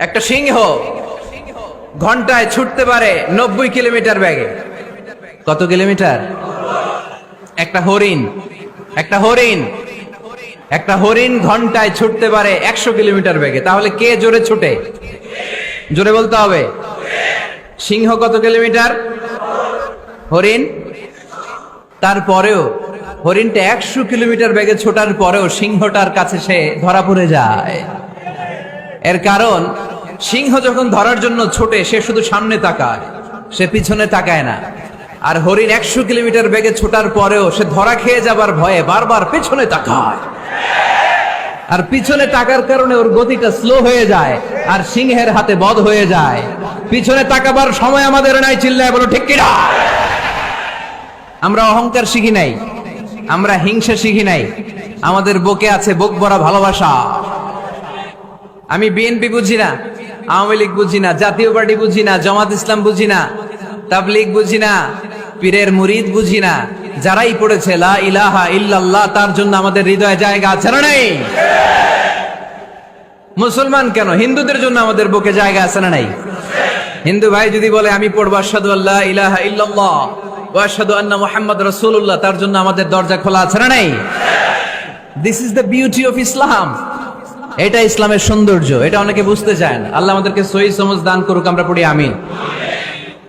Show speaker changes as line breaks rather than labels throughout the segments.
একটা সিংহ ঘন্টায় ছুটতে পারে 90 কিলোমিটার বেগে। কত কিলোমিটার? একটা হরিণ ঘন্টায় ছুটতে পারে 100 কিলোমিটার বেগে। তাহলে কে জোরে ছুটে? জোরে বলতে হবে। সিংহ কত কিলোমিটার? হরিণ। তারপরেও হরিণটা 100 কিলোমিটার বেগে ছোটার পরেও সিংহটার কাছে সে ধরা পড়ে যায়। এর কারণ সিংহ যখন ধরার জন্য ছোটে সে শুধু সামনে তাকায়, সে পিছনে তাকায় না। আর হরিণ 100 কিলোমিটার বেগে ছোটার পরেও সে ধরা খেয়ে যাবার ভয়ে বারবার পিছনে তাকায়। আর পিছনে তাকার কারণে ওর গতিটা স্লো হয়ে যায় আর সিংহের হাতে বধ হয়ে যায়। পিছনে তাকাবার সময় আমাদের নাই, চিল্লায় বলো ঠিক কিনা? আমরা অহংকার শিখি নাই, আমরা হিংসা শিখি নাই, আমাদের বুকে আছে বুক ভরা ভালোবাসা। আমি বিএনপি বুঝি না, আওয়ামী লীগ বুঝি না, জাতীয় পার্টি বুঝি না, জামাত ইসলাম বুঝি না, তাবলীগ বুঝি না, পীরের মুরিদ বুঝি না। যারাই পড়েছে লা ইলাহা ইল্লাল্লাহ তার জন্য আমাদের হৃদয়ে জায়গা আছে না নাই? মুসলমান কেন, হিন্দুদের জন্য আমাদের বুকে জায়গা আছে না নাই? হিন্দু ভাই যদি বলে আমি পড়বো আশহাদু আল্লা ইলাহা ইল্লাল্লাহ ওয়া আশহাদু আন্না মুহাম্মাদ রাসূলুল্লাহ, তার জন্য আমাদের দরজা খোলা আছে না নাই? This is the beauty of Islam. এটা ইসলামের সৌন্দর্য, এটা অনেকে বুঝতে চায় না। আল্লাহ আমাদেরকে সহি সমঝ দান করুক, আমরা পড়ি আমিন।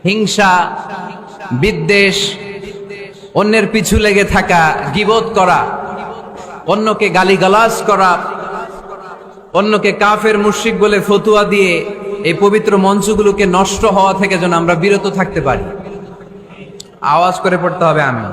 হিংসা, বিদ্বেষ, অন্যের পিছু লেগে থাকা, গীবত করা, অন্যকে গালিগালাজ করা, অন্যকে কাফের মুশরিক বলে ফতুয়া দিয়ে এই পবিত্র মঞ্চগুলোকে নষ্ট হওয়া থেকে যেন আমরা বিরত থাকতে পারি। আওয়াজ করে পড়তে হবে আমিন।